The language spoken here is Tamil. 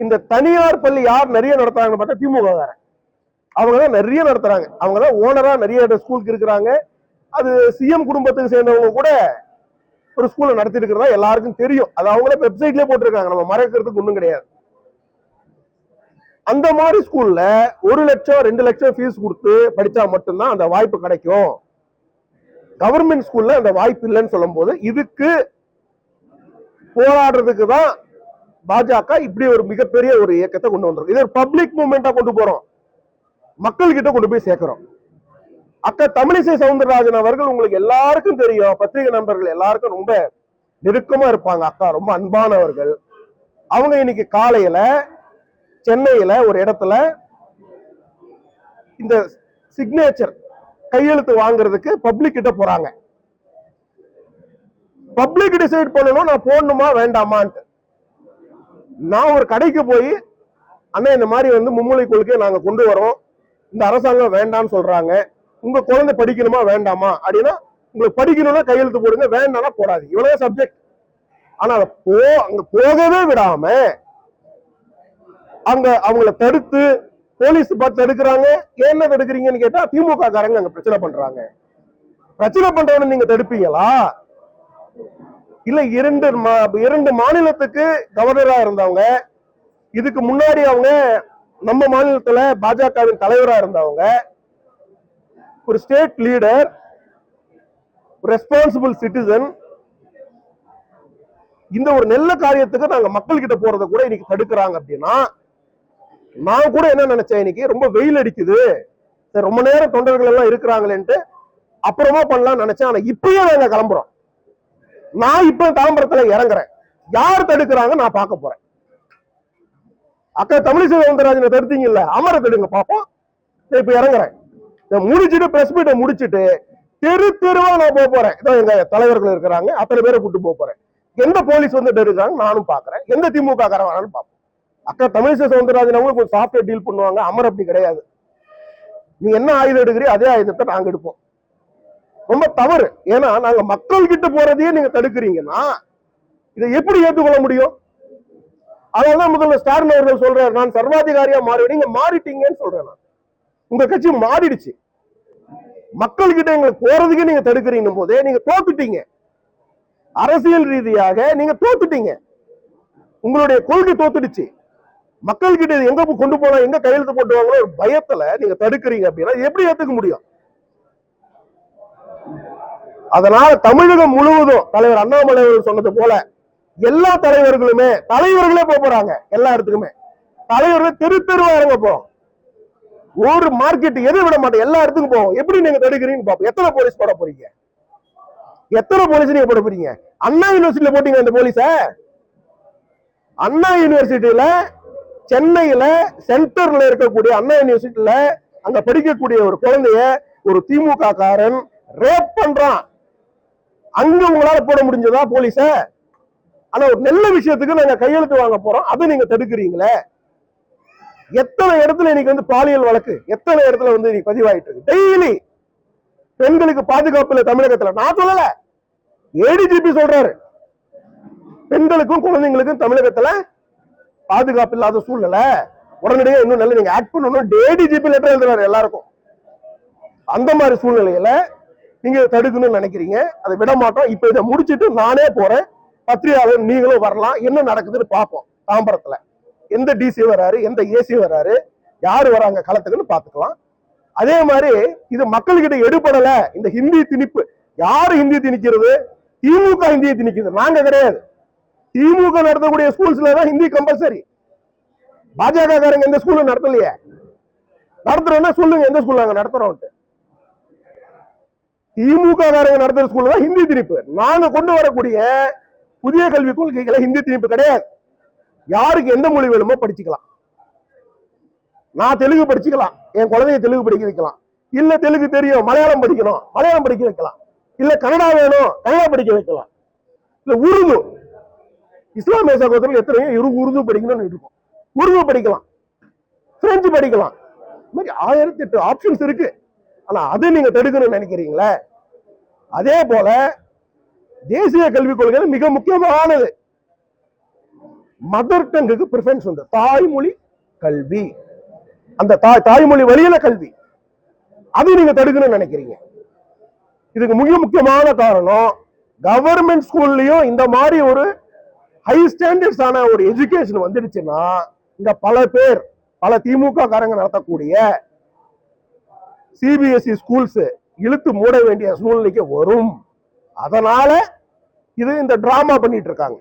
இந்த தனியார் பள்ளி யார் நிறைய நடத்துறாங்கன்னு பார்த்தா திமுக அவங்கதான் நிறைய நடத்துறாங்க. அவங்கதான் ஓனரா நிறைய ஸ்கூலுக்கு இருக்கிறாங்க. அது சிஎம் குடும்பத்துக்கு சேர்ந்தவங்க கூட ஒரு ஸ்கூல்ல நடத்தி இருக்கிறதா எல்லாருக்கும் தெரியும். அது அவங்களே வெப்சைட்லயே போட்டிருக்காங்க, நம்ம மறைக்கிறதுக்கு ஒண்ணும் கிடையாது. அந்த மாதிரி ஸ்கூல்ல 1 லட்சம் 2 லட்சம் ஃபீஸ் கொடுத்து படிச்சா மட்டும்தான் அந்த வாய்ப்பு கிடைக்கும். கவர்மெண்ட் ஸ்கூல்ல அந்த வாய்ப்பு இல்லைன்னு சொல்லும் போது இதுக்கு போராடுறதுக்கு தான் பாஜக இப்படி ஒரு மிகப்பெரிய ஒரு இயக்கத்தை கொண்டு வந்திருக்கு. இது ஒரு பப்ளிக் மூவ்மெண்டா கொண்டு போறோம், மக்கள் கிட்ட கொண்டு போய் சேர்க்கிறோம். அக்கா தமிழிசை சவுந்தரராஜன் அவர்கள் உங்களுக்கு எல்லாருக்கும் தெரியும், பத்திரிகை நண்பர்கள் எல்லாருக்கும் ரொம்ப நெருக்கமா இருப்பாங்க. அக்கா ரொம்ப அன்பானவர்கள். அவங்க இன்னைக்கு காலையில சென்னையில ஒரு இடத்துல இந்த சிக்னேச்சர் கையெழுத்து வாங்குறதுக்கு பப்ளிக் கிட்ட போறாங்க. பப்ளிக் டிசைட் பண்ணணும் நான் போடணுமா வேண்டாமான்ட்டு. நான் ஒரு கடைக்கு போய் அண்ணா இந்த மாதிரி மும்மொழி கொள்கையை நாங்க கொண்டு வரோம், இந்த அரசாங்கம் வேண்டாம்னு சொல்றாங்க, உங்க குழந்தை படிக்கணுமா வேண்டாமா அப்படின்னா, உங்களுக்கு படிக்கணும்னா கையெழுத்து போடுங்க, வேண்டாம்னா போடாது, இவ்வளவு சப்ஜெக்ட். ஆனா அங்க போகவே விடாம அங்க அவங்கள தடுத்து போலீஸ் பார்த்து தடுக்கிறாங்க. என்ன தடுக்கிறீங்கன்னு கேட்டா திமுக காரங்க அங்க பிரச்சனை பண்றாங்க. பிரச்சனை பண்றவன நீங்க தடுப்பீங்களா? இல்ல இரண்டு மாநிலத்துக்கு கவர்னரா இருந்தவங்க, இதுக்கு முன்னாடி அவங்க நம்ம மாநிலத்துல பாஜகவின் தலைவரா இருந்தவங்க, ஒரு ஸ்டேட் லீடர், ரெஸ்பான்சிபிள் சிட்டிசன், இந்த ஒரு நல்ல காரியத்துக்கு நாங்க மக்கள் கிட்ட போறதை கூட இன்னைக்கு தடுக்கிறாங்க அப்படின்னா, நான் கூட என்ன நினைச்சேன், இன்னைக்கு ரொம்ப வெயில் அடிக்குது, ரொம்ப நேரம் தொண்டர்கள் எல்லாம் இருக்கிறாங்களேன்ட்டு அப்புறமா பண்ணலாம் நினைச்சேன். ஆனா இப்பயே நாங்க கிளம்புறோம். நான் இப்ப தாம்பரத்துல இறங்குறேன், யார் தடுக்கிறாங்க நான் பார்க்க போறேன். அக்கா தமிழிசை சவுந்தரராஜனை தடுத்தீங்கல்ல, அமர தடுங்க பாப்போம். இப்ப இறங்குறேன், முடிச்சுட்டு பிரஸ் மீட்டை முடிச்சுட்டு தெரு தெருவா நான் போக போறேன். எங்க தலைவர்கள் இருக்கிறாங்க, அத்தனை பேரை கூட்டு போக போறேன். எந்த போலீஸ் தடுக்கிறாங்க நானும் பாக்குறேன், எந்த திமுக காரன் வரான்னு பார்ப்போம். அக்கா தமிழிசை சவுந்தரராஜன் அவங்களுக்கு ஒரு சாஃப்ட்வேர் டீல் பண்ணுவாங்க, அமர் அப்படி கிடையாது. நீ என்ன ஆயுதம் எடுக்கிறீ அதே ஆயுதத்தை நாங்க எடுப்போம். ரொம்ப தவறு. ஏன்னா நாங்க மக்கள் கிட்ட போறதையே நீங்க தடுக்கிறீங்கன்னா இதை எப்படி ஏற்றுக்கொள்ள முடியும்? அதனாலதான் முதல்வர் ஸ்டாலின் அவர்கள் சொல்றாரு, நான் சர்வாதிகாரியா மாறுவேன். நீங்க மாறிட்டீங்கன்னு சொல்றேன். நான் உங்க கட்சி மாறிடுச்சு. மக்கள் கிட்ட எங்களுக்கு போறதுக்கே நீங்க தடுக்கிறீங்க போதே நீங்க தோத்துட்டீங்க. அரசியல் ரீதியாக நீங்க தோத்துட்டீங்க. உங்களுடைய கொள்கை தோத்துடுச்சு. மக்கள் கிட்ட எங்க கொண்டு போனா எங்க கையெழுத்து போட்டுவாங்களோ ஒரு பயத்துல நீங்க தடுக்கிறீங்க அப்படின்னா எப்படி ஏத்துக்க முடியும்? அதனால தமிழகம் முழுவதும் தலைவர் அண்ணாமலை சொன்னது போல எல்லா தலைவர்களுமே தலைவர்களே போறாங்க. எல்லா இடத்துக்குமே தலைவர்கள் தெரு தெருவா இறங்க போறோம். ஒரு மார்க்கெட் எது விட மாட்டோம், எல்லா இடத்துக்கும் போவோம். எப்படி நீங்க தடுக்கிறீங்கன்னு பாப்போம். எத்தனை போலீஸ் போட போறீங்க? எத்தனை போலீஸ் நீங்க போட போறீங்க? அண்ணா யூனிவர்சிட்டியில போட்டீங்க அந்த போலீஸ. அண்ணா யூனிவர்சிட்டியில சென்னையில சென்டர்ல இருக்கக்கூடிய அண்ணா யூனிவர்சிட்டியில அங்க படிக்கக்கூடிய ஒரு குழந்தைய ஒரு திமுக காரன் ரேப் பண்றான். அங்க உங்களால போட முடிஞ்சதா போலீஸ? ஆனா ஒரு நல்ல விஷயத்துக்கு நாங்க கையெழுத்து வாங்க போறோம், அதை நீங்க தடுக்கிறீங்களே. எத்தனை இடத்துல இன்னைக்கு பாலியல் வழக்கு எத்தனை இடத்துல இன்னைக்கு பதிவாயிட்டு இருக்கு. டெய்லி பெண்களுக்கு பாதுகாப்பு இல்ல தமிழகத்துல. நான் சொல்லல, ஏடிஜிபி சொல்றாரு, பெண்களுக்கும் குழந்தைங்களுக்கும் தமிழகத்துல பாதுகாப்பு இல்லாத சூழ்நிலை, உடனடியாக இன்னும் நல்ல நீங்க ஆக்ட் பண்ணணும். ஏடிஜிபி லெட்டர் எழுதுறாரு எல்லாருக்கும். அந்த மாதிரி சூழ்நிலையில நீங்க தடுக்கணும்னு நினைக்கிறீங்க, அதை விட மாட்டோம். இப்ப இதை முடிச்சுட்டு நானே போறேன், பத்திரிகையாளர் நீங்களும் வரலாம், என்ன நடக்குதுன்னு பார்ப்போம். தாம்பரத்துல எந்த டிசி வராரு, எந்த ஏசி வராரு, யாரு வராங்க களத்துக்குன்னு பாத்துக்கலாம். அதே மாதிரி இது மக்கள்கிட்ட எடுபடல. இந்த ஹிந்தி திணிப்பு, யாரு ஹிந்தி திணிக்கிறது? திமுக ஹிந்தியை திணிக்குது, நாங்க கிடையாது. திமுக நடத்தக்கூடிய ஸ்கூல்ஸ்ல தான் ஹிந்தி கம்பல்சரி. பாஜக காரங்க எந்த ஸ்கூல்ல நடத்தலையே. நடத்துறோம்னா சொல்லுங்க எந்த ஸ்கூல்ல நாங்க நடத்துறோம். திமுக காரங்க நடத்துற ஸ்கூல்ல தான் ஹிந்தி திணிப்பு. நாங்க கொண்டு வரக்கூடிய புதிய கல்விக் கொள்கைகளை ஹிந்தி திணிப்பு கிடையாது. யாருக்கு எந்த மொழி வேணுமோ படிச்சுக்கலாம். நான் தெலுங்கு படிச்சுக்கலாம், என் குழந்தைய தெலுங்கு படிக்க வைக்கலாம். இல்ல தெலுங்கு தெரியும், மலையாளம் படிக்கணும், மலையாளம் படிக்க வைக்கலாம். இல்ல கன்னடா வேணும், கன்னடா படிக்க வைக்கலாம். இல்ல உருது, இஸ்லாமிய சகோதரர்கள் எத்தனையோ உருது படிக்கணும்னு இருக்கும், உருது படிக்கலாம், பிரெஞ்சு படிக்கலாம். இந்த மாதிரி 1008 ஆப்ஷன்ஸ் இருக்கு. ஆனா அதை நீங்க தடுக்கணும்னு நினைக்கிறீங்களே. அதே போல தேசிய கல்விக் கொள்கை மிக முக்கியமானது. மதர் டங்குக்கு ப்ரிஃபரன்ஸ் உண்டு. தாய்மொழி கல்வி, அந்த தாய்மொழி வழியில கல்வி, அது நீங்க தடுக்கணும்னு நினைக்கிறீங்க. இதுக்கு மிக முக்கியமான காரணம், கவர்மெண்ட் ஸ்கூல்லயும் இந்த மாதிரி ஒரு ஹை ஸ்டாண்டர்ட்ஸ் ஆன ஒரு எஜுகேஷன் வந்துடுச்சுன்னா இந்த பல திமுக காரங்க நடத்தக்கூடிய சிபிஎஸ்இ ஸ்கூல்ஸ் இழுத்து மூட வேண்டிய சூழ்நிலைக்கு வரும். அதனால இது இந்த டிராமா பண்ணிட்டு இருக்காங்க.